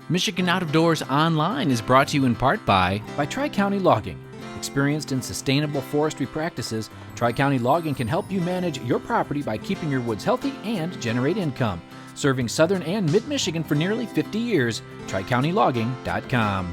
Michigan Out of Doors Online is brought to you in part by Tri-County Logging. Experienced in sustainable forestry practices, Tri-County Logging can help you manage your property by keeping your woods healthy and generate income. Serving southern and mid-Michigan for nearly 50 years, TriCountyLogging.com.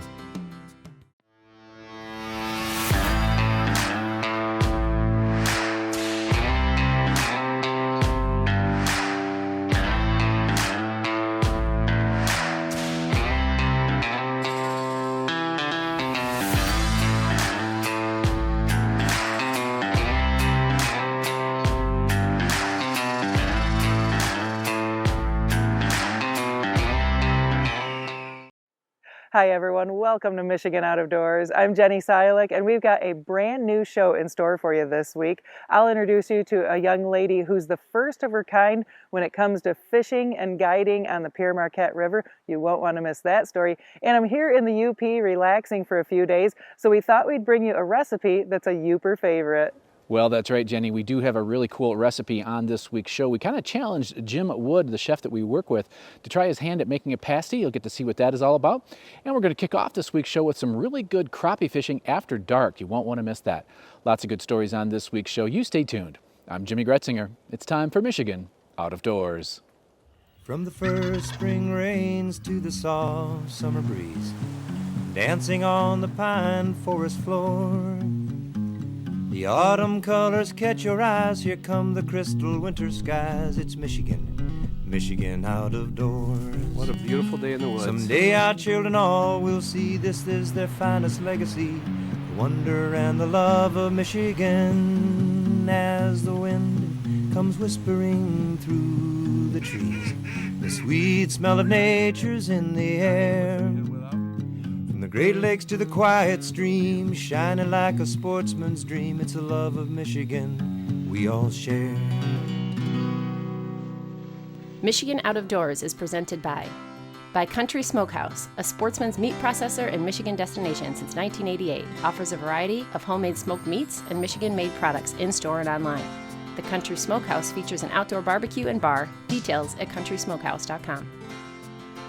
Hi everyone, welcome to Michigan Out of Doors. I'm Jenny Silik and we've got a brand new show in store for you this week. I'll introduce you to a young lady who's the first of her kind when it comes to fishing and guiding on the Pere Marquette River. You won't want to miss that story. And I'm here in the UP relaxing for a few days, so we thought we'd bring you a recipe that's a Uper favorite. Well, that's right, Jenny. We do have a really cool recipe on this week's show. We kind of challenged Jim Wood, the chef that we work with, to try his hand at making a pasty. You'll get to see what that is all about. And we're going to kick off this week's show with some really good crappie fishing after dark. You won't want to miss that. Lots of good stories on this week's show. You stay tuned. I'm Jimmy Gretzinger. It's time for Michigan Out of Doors. From the first spring rains to the soft summer breeze, dancing on the pine forest floor, the autumn colors catch your eyes. Here come the crystal winter skies. It's Michigan, Michigan out of doors. What a beautiful day in the woods. Someday our children all will see this is their finest legacy, the wonder and the love of Michigan. As the wind comes whispering through the trees, the sweet smell of nature's in the air. From the Great Lakes to the quiet stream, shining like a sportsman's dream. It's a love of Michigan we all share. Michigan Out of Doors is presented by Country Smokehouse, a sportsman's meat processor and Michigan destination since 1988. Offers a variety of homemade smoked meats and Michigan-made products in-store and online. The Country Smokehouse features an outdoor barbecue and bar. Details at countrysmokehouse.com.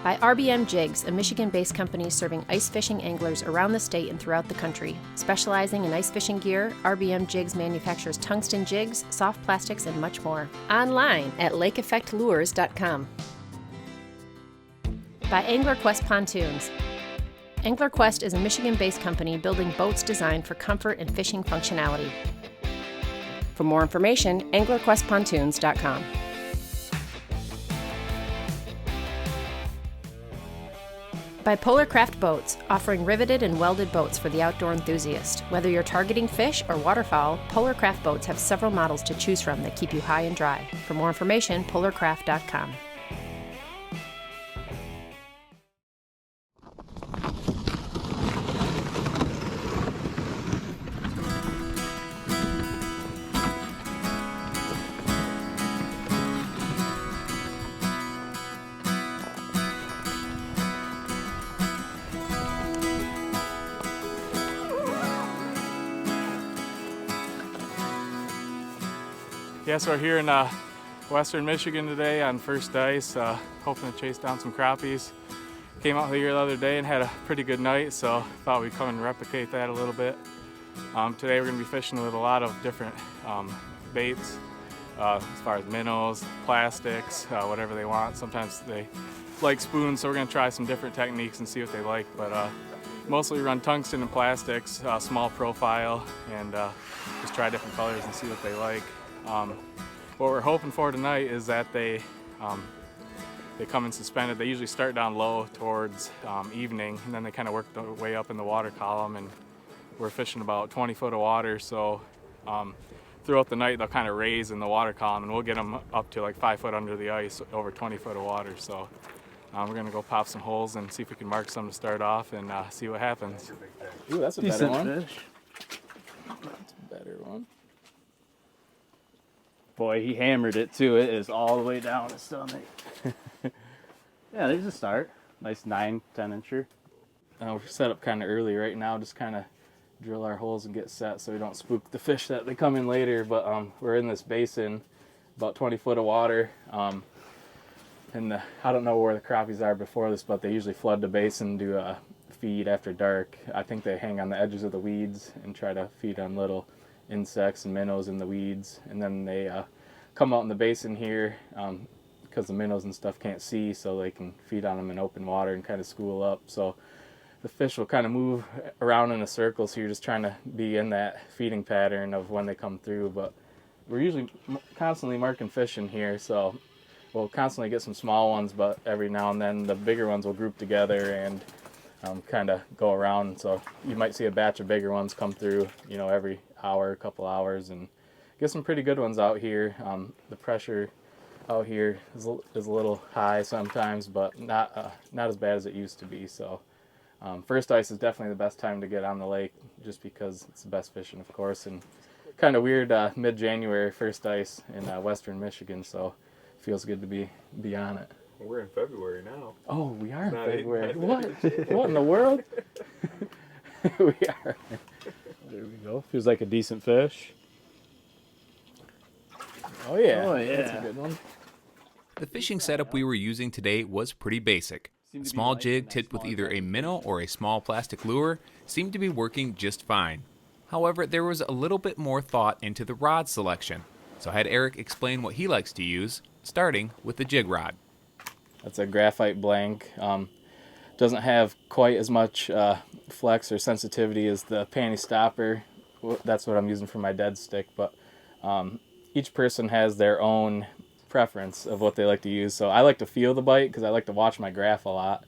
By RBM Jigs, a Michigan-based company serving ice fishing anglers around the state and throughout the country. Specializing in ice fishing gear, RBM Jigs manufactures tungsten jigs, soft plastics, and much more. Online at lakeeffectlures.com. By AnglerQuest Pontoons. AnglerQuest is a Michigan-based company building boats designed for comfort and fishing functionality. For more information, anglerquestpontoons.com. By Polar Craft Boats, offering riveted and welded boats for the outdoor enthusiast. Whether you're targeting fish or waterfowl, Polar Craft Boats have several models to choose from that keep you high and dry. For more information, polarcraft.com. Yes, we're here in western Michigan today on first ice, hoping to chase down some crappies. Came out here the other day and had a pretty good night, so thought we'd come and replicate that a little bit. Today we're going to be fishing with a lot of different baits, as far as minnows, plastics, whatever they want. Sometimes they like spoons, so we're going to try some different techniques and see what they like. But mostly we run tungsten and plastics, small profile, and just try different colors and see what they like. What we're hoping for tonight is that they come in suspended. They usually start down low towards evening, and then they kind of work their way up in the water column, and we're fishing about 20 foot of water, so throughout the night they'll kind of raise in the water column, and we'll get them up to like 5 foot under the ice, over 20 foot of water. So we're going to go pop some holes and see if we can mark some to start off and see what happens. Ooh, that's a Decent better one. fish. That's a better one. Boy, he hammered it too. It is all the way down his stomach. Yeah, there's a start. Nice 9-10 incher. We're set up kind of early right now, just kind of drill our holes and get set so we don't spook the fish that they come in later. But we're in this basin, about 20 foot of water. and I don't know where the crappies are before this, but they usually flood the basin to feed after dark. I think they hang on the edges of the weeds and try to feed on little insects and minnows in the weeds, and then they come out in the basin here because the minnows and stuff can't see, so they can feed on them in open water and kind of school up. So the fish will kind of move around in a circle, so you're just trying to be in that feeding pattern of when they come through. But we're usually constantly marking fish in here, so we'll constantly get some small ones, but every now and then the bigger ones will group together and kind of go around. So you might see a batch of bigger ones come through, you know, every hour, a couple hours, and get some pretty good ones out here. The pressure out here is a little high sometimes, but not as bad as it used to be. So first ice is definitely the best time to get on the lake, just because it's the best fishing, of course. And kind of weird mid-January first ice in western Michigan, so it feels good to be on it. Well, we're in February now. Oh, we are in Not February. eight. What in the world? We are. There we go. Feels like a decent fish. Oh yeah. Oh, yeah. That's a good one. The fishing setup we were using today was pretty basic. A small jig tipped with either a minnow or a small plastic lure seemed to be working just fine. However, there was a little bit more thought into the rod selection, so I had Eric explain what he likes to use, starting with the jig rod. That's a graphite blank. Doesn't have quite as much flex or sensitivity as the panty stopper. That's what I'm using for my dead stick, but each person has their own preference of what they like to use. So I like to feel the bite because I like to watch my graph a lot.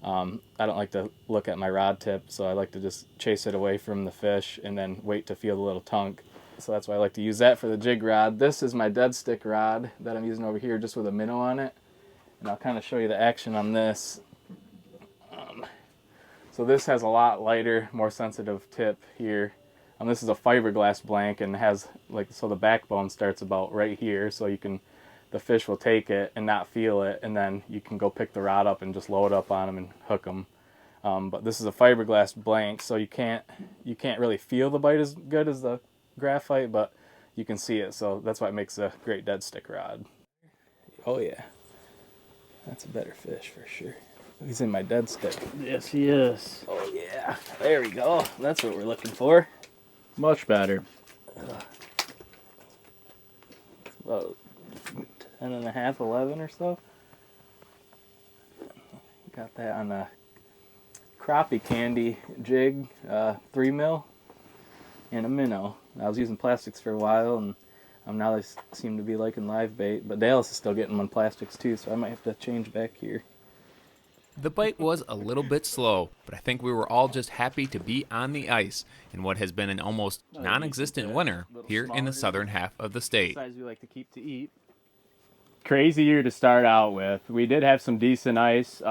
I don't like to look at my rod tip, so I like to just chase it away from the fish and then wait to feel the little tunk. So that's why I like to use that for the jig rod. This is my dead stick rod that I'm using over here, just with a minnow on it. And I'll kind of show you the action on this. So this has a lot lighter, more sensitive tip here. This is a fiberglass blank and has so the backbone starts about right here, so the fish will take it and not feel it, and then you can go pick the rod up and just load up on them and hook them. But this is a fiberglass blank, so you can't really feel the bite as good as the graphite, but you can see it, so that's why it makes a great dead stick rod. Oh yeah. That's a better fish for sure. He's in my dead stick. Yes, he is. Oh yeah, there we go. That's what we're looking for. Much better. About 10 and a half, 11 or so. Got that on a crappie candy jig, 3 mil, and a minnow. I was using plastics for a while, and now they seem to be liking live bait, but Dallas is still getting them on plastics too, so I might have to change back here. The bite was a little bit slow, but I think we were all just happy to be on the ice in what has been an almost non-existent winter here in the southern half of the state. Size we like to keep to eat. Crazy year to start out with. We did have some decent ice.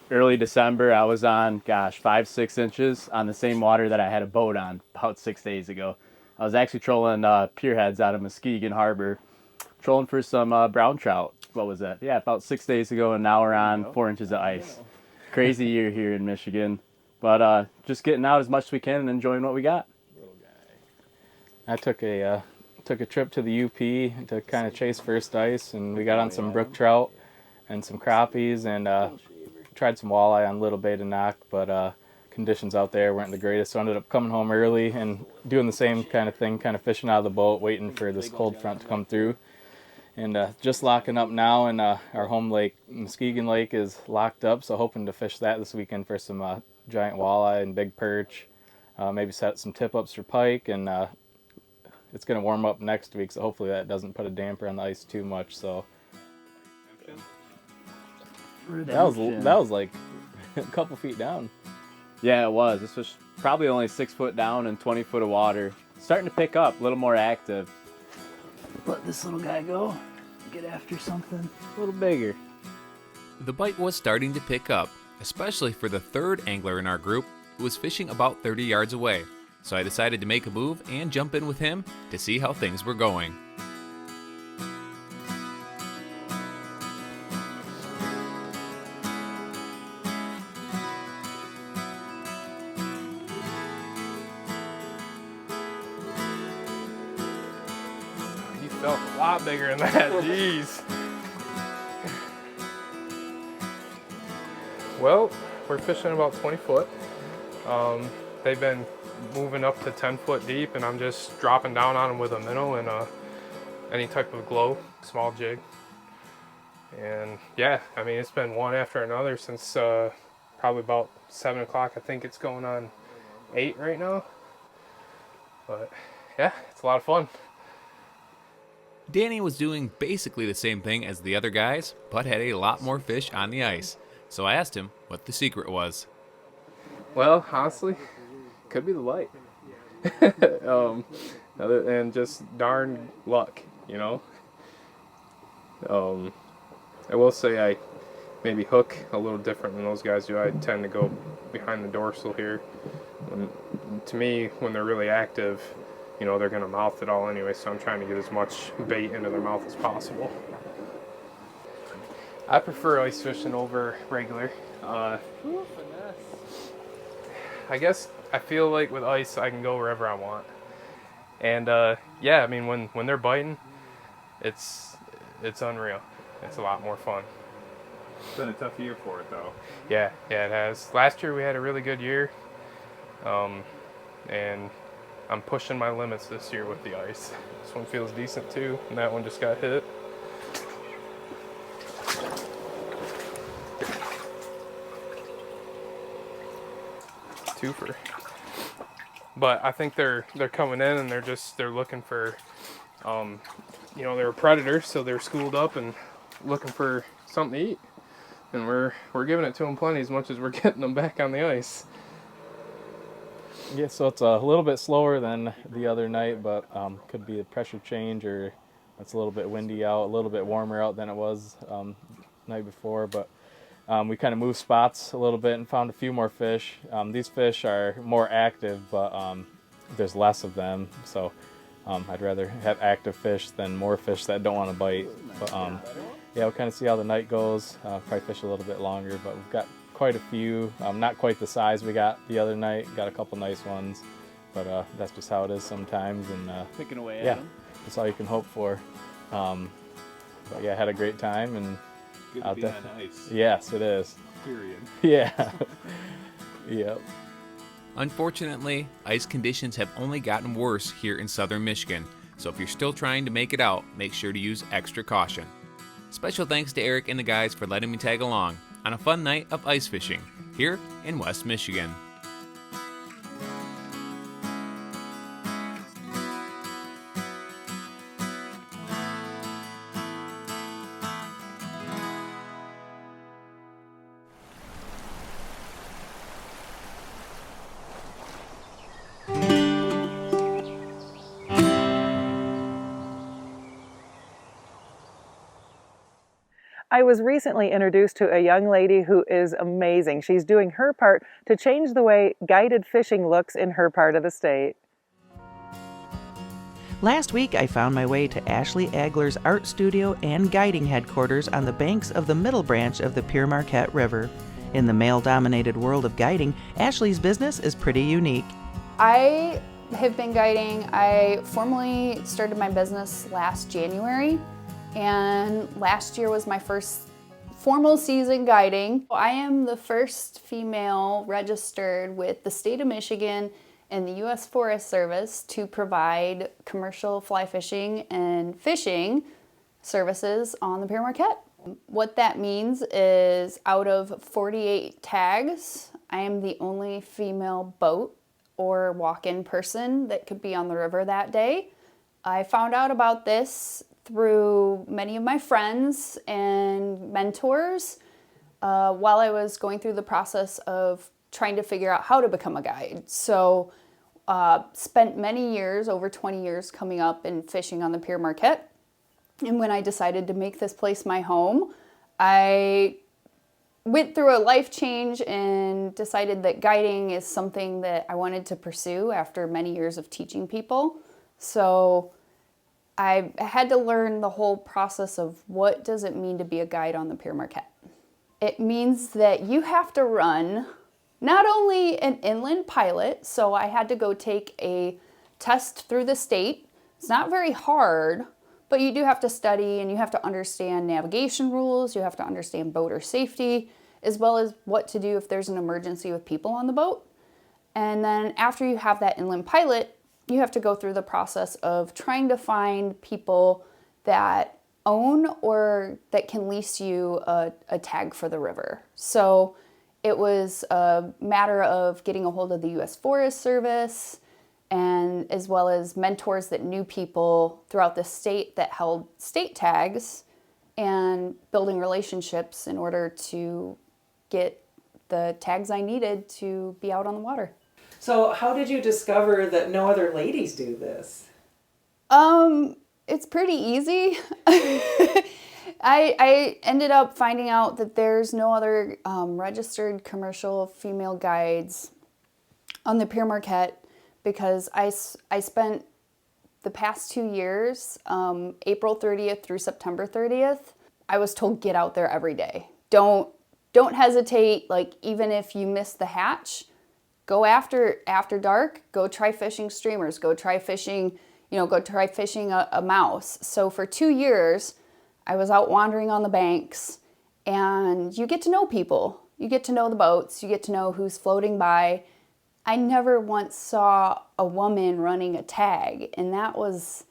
Early December, I was on, 5-6 inches on the same water that I had a boat on about 6 days ago. I was actually trolling pierheads out of Muskegon Harbor, trolling for some brown trout. What was that? Yeah, about 6 days ago, and now we're on 4 inches of ice. Crazy year here in Michigan, but just getting out as much as we can and enjoying what we got. I took a trip to the UP to kind of chase first ice, and we got on some brook trout and some crappies, and tried some walleye on little bait and knock, but conditions out there weren't the greatest, so I ended up coming home early and doing the same kind of thing, kind of fishing out of the boat, waiting for this cold front to come through. And just locking up now, and our home lake, Muskegon Lake, is locked up, so hoping to fish that this weekend for some giant walleye and big perch. Maybe set some tip-ups for pike, and it's going to warm up next week, so hopefully that doesn't put a damper on the ice too much. So that was like a couple feet down. Yeah, it was. This was probably only 6 foot down and 20 foot of water. Starting to pick up, a little more active. Let this little guy go, get after something a little bigger. The bite was starting to pick up, especially for the third angler in our group who was fishing about 30 yards away. So I decided to make a move and jump in with him to see how things were going. He felt a lot bigger than that. Jeez. Well, we're fishing about 20 foot. They've been moving up to 10 foot deep, and I'm just dropping down on them with a minnow and any type of glow, small jig. And yeah, I mean, it's been one after another since probably about 7 o'clock. I think it's going on 8 right now. But yeah, it's a lot of fun. Danny was doing basically the same thing as the other guys, but had a lot more fish on the ice. So I asked him what the secret was. Well, honestly, could be the light. And just darn luck, you know. I will say I maybe hook a little different than those guys do. I tend to go behind the dorsal here. To me, when they're really active, you know, they're going to mouth it all anyway, so I'm trying to get as much bait into their mouth as possible. I prefer ice fishing over regular. I guess I feel like with ice I can go wherever I want. And yeah, I mean, when they're biting, it's unreal. It's a lot more fun. It's been a tough year for it, though. Yeah, it has. Last year we had a really good year, and I'm pushing my limits this year with the ice. This one feels decent too, and that one just got hit. Twofer. But I think they're coming in and they're looking for, you know, they're a predator, so they're schooled up and looking for something to eat. And we're giving it to them plenty as much as we're getting them back on the ice. Yeah, so it's a little bit slower than the other night, but could be a pressure change, or it's a little bit windy out, a little bit warmer out than it was night before. But we kind of moved spots a little bit and found a few more fish. These fish are more active, but there's less of them. So I'd rather have active fish than more fish that don't want to bite. But yeah, we'll kind of see how the night goes. Probably fish a little bit longer, but we've got quite a few. Not quite the size we got the other night. Got a couple nice ones, but that's just how it is sometimes. And Picking away at yeah, them. that's all you can hope for. But yeah, had a great time and Good to be on ice. Yes, it is. Period. Yeah. Yep. Unfortunately, ice conditions have only gotten worse here in southern Michigan, so if you're still trying to make it out, make sure to use extra caution. Special thanks to Eric and the guys for letting me tag along on a fun night of ice fishing here in West Michigan. I was recently introduced to a young lady who is amazing. She's doing her part to change the way guided fishing looks in her part of the state. Last week, I found my way to Ashley Agler's art studio and guiding headquarters on the banks of the middle branch of the Pere Marquette River. In the male-dominated world of guiding, Ashley's business is pretty unique. I have been guiding. I formally started my business last January, and last year was my first formal season guiding. I am the first female registered with the state of Michigan and the U.S. Forest Service to provide commercial fly fishing and fishing services on the Pere Marquette. What that means is out of 48 tags, I am the only female boat or walk-in person that could be on the river that day. I found out about this through many of my friends and mentors while I was going through the process of trying to figure out how to become a guide. So spent many years, over 20 years, coming up and fishing on the Pere Marquette. And when I decided to make this place my home, I went through a life change and decided that guiding is something that I wanted to pursue after many years of teaching people. So I had to learn the whole process of what does it mean to be a guide on the Pere Marquette. It means that you have to run not only an inland pilot, so I had to go take a test through the state. It's not very hard, but you do have to study and you have to understand navigation rules, you have to understand boater safety, as well as what to do if there's an emergency with people on the boat. And then after you have that inland pilot, you have to go through the process of trying to find people that own or that can lease you a tag for the river. So it was a matter of getting a hold of the U.S. Forest Service, and as well as mentors that knew people throughout the state that held state tags, and building relationships in order to get the tags I needed to be out on the water. So how did you discover that no other ladies do this? It's pretty easy. I ended up finding out that there's no other registered commercial female guides on the Pere Marquette, because I spent the past 2 years, April 30th through September 30th, I was told get out there every day. Don't hesitate, like even if you miss the hatch, go after dark, go try fishing streamers, go try fishing a mouse. So for 2 years, I was out wandering on the banks, and you get to know people. You get to know the boats, you get to know who's floating by. I never once saw a woman running a tag, and that was,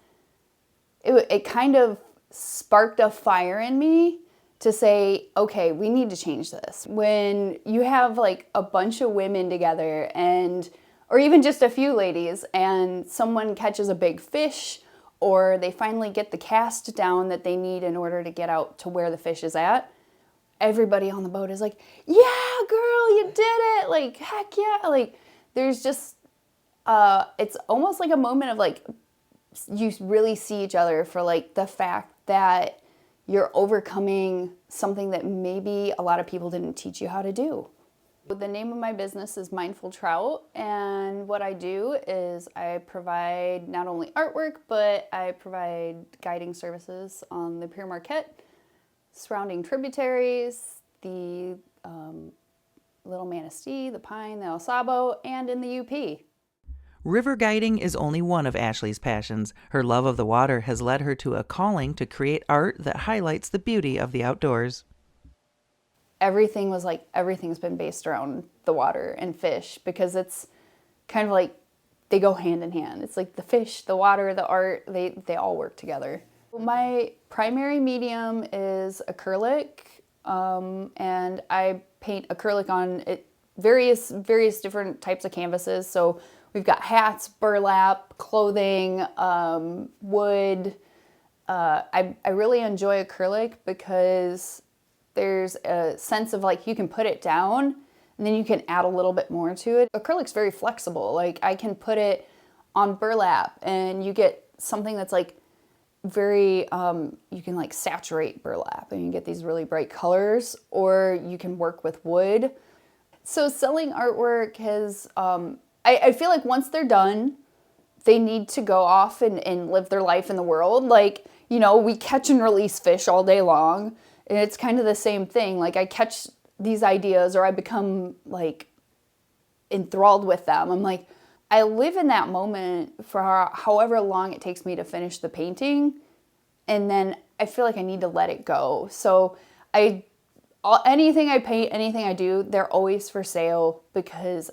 it kind of sparked a fire in me to say, okay, we need to change this. When you have like a bunch of women together, or even just a few ladies, and someone catches a big fish, or they finally get the cast down that they need in order to get out to where the fish is at, everybody on the boat is like, yeah, girl, you did it. Like, heck yeah. Like, there's just, it's almost like a moment of like, you really see each other for like the fact that you're overcoming something that maybe a lot of people didn't teach you how to do. The name of my business is Mindful Trout, and what I do is I provide not only artwork, but I provide guiding services on the Pere Marquette, surrounding tributaries, the Little Manistee, the Pine, the El Sabo, and in the UP. River guiding is only one of Ashley's passions. Her love of the water has led her to a calling to create art that highlights the beauty of the outdoors. Everything's been based around the water and fish, because it's kind of like they go hand in hand. It's like the fish, the water, the art, they all work together. My primary medium is acrylic, and I paint acrylic on various different types of canvases. So we've got hats, burlap, clothing, wood. I really enjoy acrylic because there's a sense of like you can put it down and then you can add a little bit more to it. Acrylic's very flexible. Like I can put it on burlap and you get something that's like very, you can like saturate burlap and you get these really bright colors, or you can work with wood. So selling artwork has, I feel like once they're done, they need to go off and live their life in the world. Like, you know, we catch and release fish all day long. And it's kind of the same thing. Like I catch these ideas, or I become like enthralled with them. I'm like, I live in that moment for however long it takes me to finish the painting. And then I feel like I need to let it go. So anything I paint, anything I do, they're always for sale, because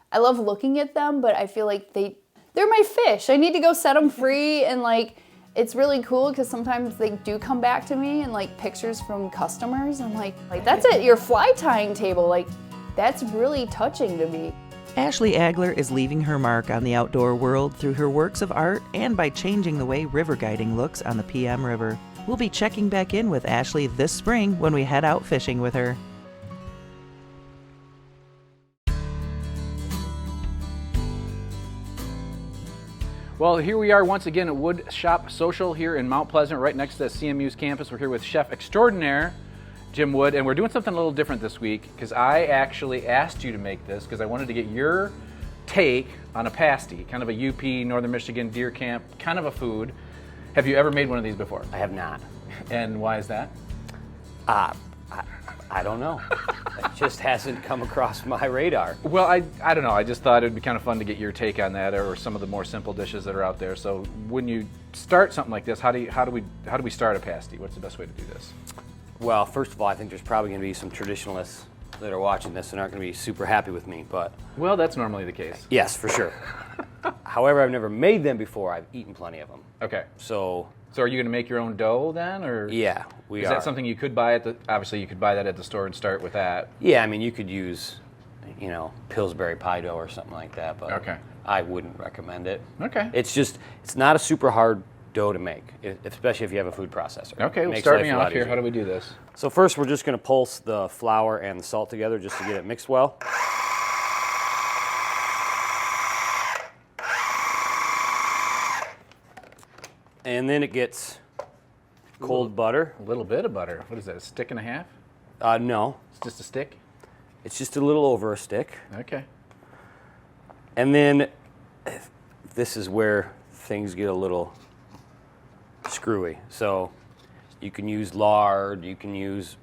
I love looking at them, but I feel like they're my fish. I need to go set them free. And like, it's really cool because sometimes they do come back to me and like pictures from customers. I'm like that's it, your fly tying table. Like that's really touching to me. Ashley Agler is leaving her mark on the outdoor world through her works of art and by changing the way river guiding looks on the PM River. We'll be checking back in with Ashley this spring when we head out fishing with her. Well, here we are once again at Wood Shop Social here in Mount Pleasant, right next to the CMU's campus. We're here with Chef Extraordinaire Jim Wood, and we're doing something a little different this week because I actually asked you to make this because I wanted to get your take on a pasty, kind of a UP, Northern Michigan deer camp, kind of a food. Have you ever made one of these before? I have not. And why is that? I don't know. It just hasn't come across my radar. Well, I don't know. I just thought it'd be kind of fun to get your take on that, or some of the more simple dishes that are out there. So when you start something like this, how do we start a pasty? What's the best way to do this? Well, first of all, I think there's probably going to be some traditionalists that are watching this and aren't going to be super happy with me, but... Well, that's normally the case. Yes, for sure. However, I've never made them before. I've eaten plenty of them. Okay. So are you going to make your own dough then, or? Yeah, we are. Is that something you could buy at the? Obviously, you could buy that at the store and start with that. Yeah, I mean, you could use, Pillsbury pie dough or something like that, but okay. I wouldn't recommend it. Okay. It's not a super hard dough to make, especially if you have a food processor. Okay, well, start me off here. How do we do this? So first, we're just going to pulse the flour and the salt together just to get it mixed well. And then it gets cold butter. A little bit of butter. What is that, a stick and a half? No. It's just a stick? It's just a little over a stick. Okay. And then this is where things get a little screwy. So you can use lard, there's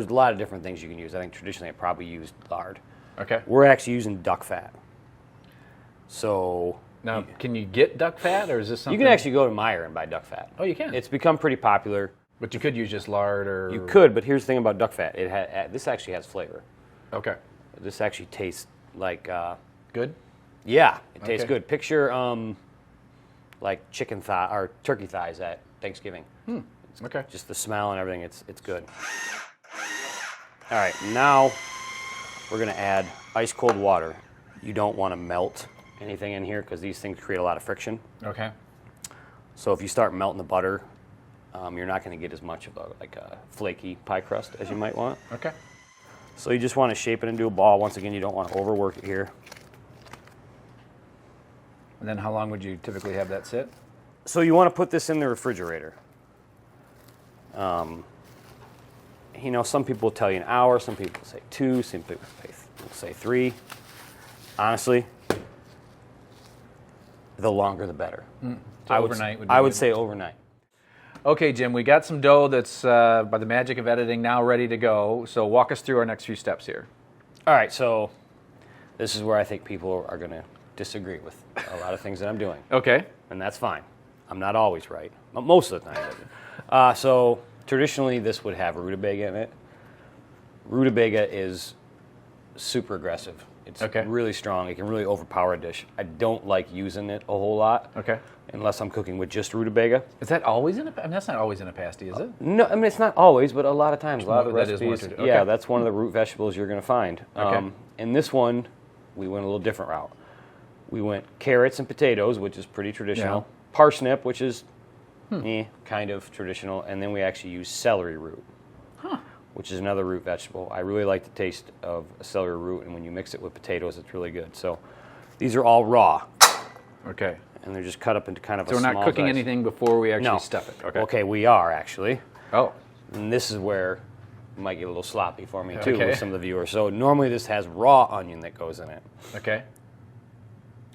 a lot of different things you can use. I think traditionally I probably used lard. Okay. We're actually using duck fat. So... Now, can you get duck fat, or is this something? You can actually go to Meijer and buy duck fat. Oh, you can? It's become pretty popular. But you could use just lard or... You could, but here's the thing about duck fat. This actually has flavor. Okay. This actually tastes like... good? Yeah, it tastes Okay. good. Picture like chicken thigh or turkey thighs at Thanksgiving. Okay. Just the smell and everything, it's good. All right, now we're gonna add ice cold water. You don't want to melt anything in here because these things create a lot of friction. Okay. So if you start melting the butter, you're not going to get as much of a flaky pie crust as you might want. Okay. So you just want to shape it into a ball. Once again, you don't want to overwork it here. And then how long would you typically have that sit? So you want to put this in the refrigerator. Some people tell you an hour, some people say 2, some people say 3. Honestly, the longer the better. So overnight would be I would good. say overnight. Okay, Jim, we got some dough that's, by the magic of editing, now ready to go. So walk us through our next few steps here. All right, so this is where I think people are going to disagree with a lot of things that I'm doing. Okay. And that's fine. I'm not always right, but most of the time. So traditionally, this would have rutabaga in it. Rutabaga is super aggressive. It's really strong. It can really overpower a dish. I don't like using it a whole lot. Okay. Unless I'm cooking with just rutabaga. Is that always in a? I mean, that's not always in a pasty, is it? No, I mean it's not always, but a lot of times, a lot of the That is recipes. more Yeah, that's one of the root vegetables you're going to find. Okay. In this one, we went a little different route. We went carrots and potatoes, which is pretty traditional. Yeah. Parsnip, which is kind of traditional, and then we actually use celery root, which is another root vegetable. I really like the taste of a celery root, and when you mix it with potatoes, it's really good. So these are all raw. Okay. And they're just cut up into kind of So we're not cooking anything before we actually stuff it. Okay. Okay, we are actually. Oh. And this is where it might get a little sloppy for me too Okay. with some of the viewers. So normally this has raw onion that goes in it. Okay.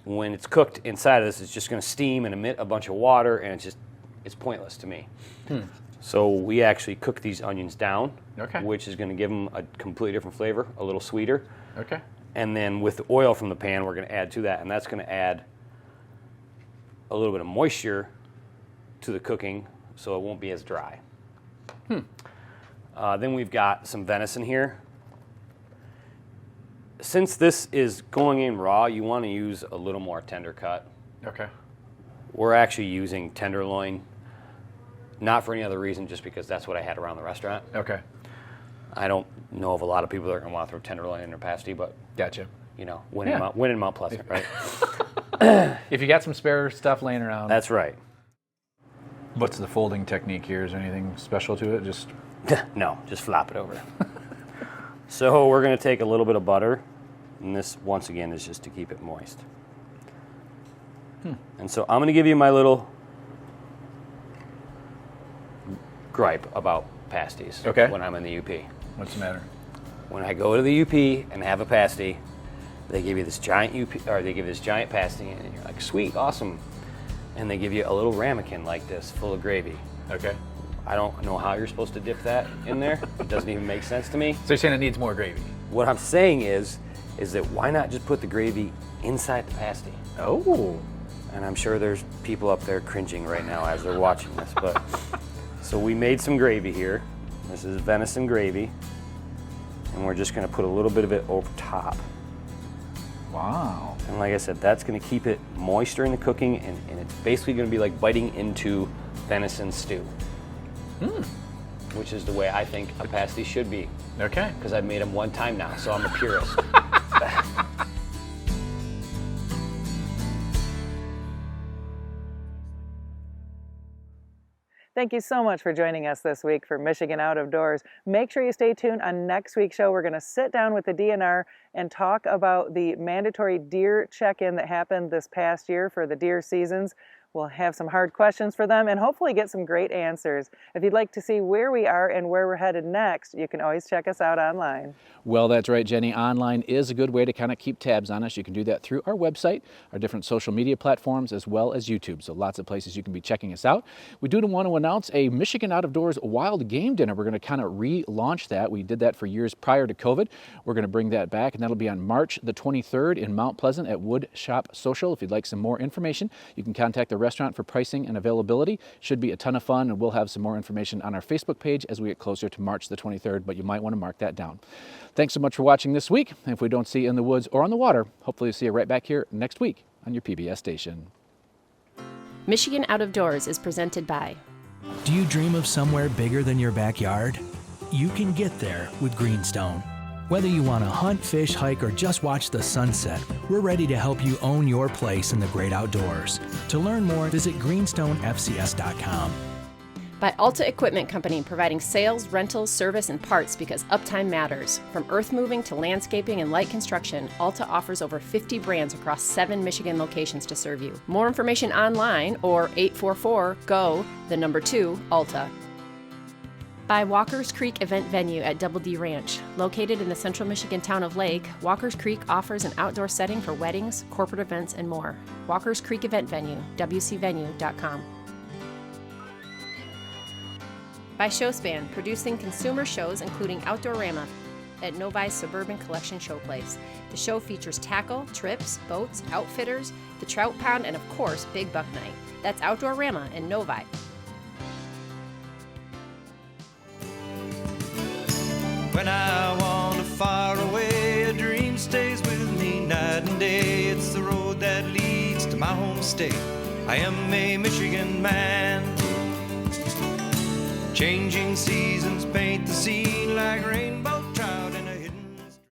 When it's cooked inside of this, it's just going to steam and emit a bunch of water, and it's pointless to me. So we actually cook these onions down, which is going to give them a completely different flavor, a little sweeter. Okay. And then with the oil from the pan, we're going to add to that, and that's going to add a little bit of moisture to the cooking so it won't be as dry. Then we've got some venison here. Since this is going in raw, you want to use a little more tender cut. Okay. We're actually using tenderloin, not for any other reason, just because that's what I had around the restaurant. Okay. I don't know of a lot of people that are going to want to throw tenderloin in their pasty, but Gotcha. Win in Mount Pleasant, right? If you got some spare stuff laying around. That's right. What's the folding technique here? Is there anything special to it? Just No, just flop it over. So we're going to take a little bit of butter, and this, once again, is just to keep it moist. And so I'm going to give you my little gripe about pasties when I'm in the UP. What's the matter? When I go to the UP and have a pasty, they give you this giant pasty, and you're like, sweet, awesome. And they give you a little ramekin like this, full of gravy. Okay. I don't know how you're supposed to dip that in there. It doesn't even make sense to me. So you're saying it needs more gravy? What I'm saying is that why not just put the gravy inside the pasty? Oh. And I'm sure there's people up there cringing right now as they're watching this. But so we made some gravy here. This is venison gravy. And we're just gonna put a little bit of it over top. Wow. And like I said, that's gonna keep it moist during the cooking, and it's basically gonna be like biting into venison stew. Which is the way I think a pasty should be. Okay. Because I've made them one time now, so I'm a purist. Thank you so much for joining us this week for Michigan Out of Doors. Make sure you stay tuned on next week's show. We're going to sit down with the DNR and talk about the mandatory deer check-in that happened this past year for the deer seasons. We'll have some hard questions for them and hopefully get some great answers. If you'd like to see where we are and where we're headed next, you can always check us out online. Well, that's right, Jenny. Online is a good way to kind of keep tabs on us. You can do that through our website, our different social media platforms, as well as YouTube. So lots of places you can be checking us out. We do want to announce a Michigan Out of Doors Wild Game Dinner. We're going to kind of relaunch that. We did that for years prior to COVID. We're going to bring that back, and that'll be on March the 23rd in Mount Pleasant at Wood Shop Social. If you'd like some more information, you can contact the restaurant for pricing and availability. Should be a ton of fun, and we'll have some more information on our Facebook page as we get closer to March the 23rd, but you might want to mark that down. Thanks so much for watching this week. And if we don't see you in the woods or on the water, hopefully we'll see you right back here next week on your PBS station. Michigan Out of Doors is presented by. Do you dream of somewhere bigger than your backyard? You can get there with Greenstone. Whether you want to hunt, fish, hike, or just watch the sunset, we're ready to help you own your place in the great outdoors. To learn more, visit greenstonefcs.com. By Alta Equipment Company, providing sales, rentals, service, and parts because uptime matters. From earth moving to landscaping and light construction, Alta offers over 50 brands across 7 Michigan locations to serve you. More information online or 844-GO-2-ALTA. By Walker's Creek Event Venue at Double D Ranch. Located in the central Michigan town of Lake, Walker's Creek offers an outdoor setting for weddings, corporate events, and more. Walker's Creek Event Venue, wcvenue.com. By Showspan, producing consumer shows including Outdoorama at Novi's Suburban Collection Showplace. The show features tackle, trips, boats, outfitters, the trout pond, and of course, Big Buck Night. That's Outdoorama in Novi. When I wander far away, a dream stays with me night and day. It's the road that leads to my home state. I am a Michigan man. Changing seasons paint the scene like rainbows.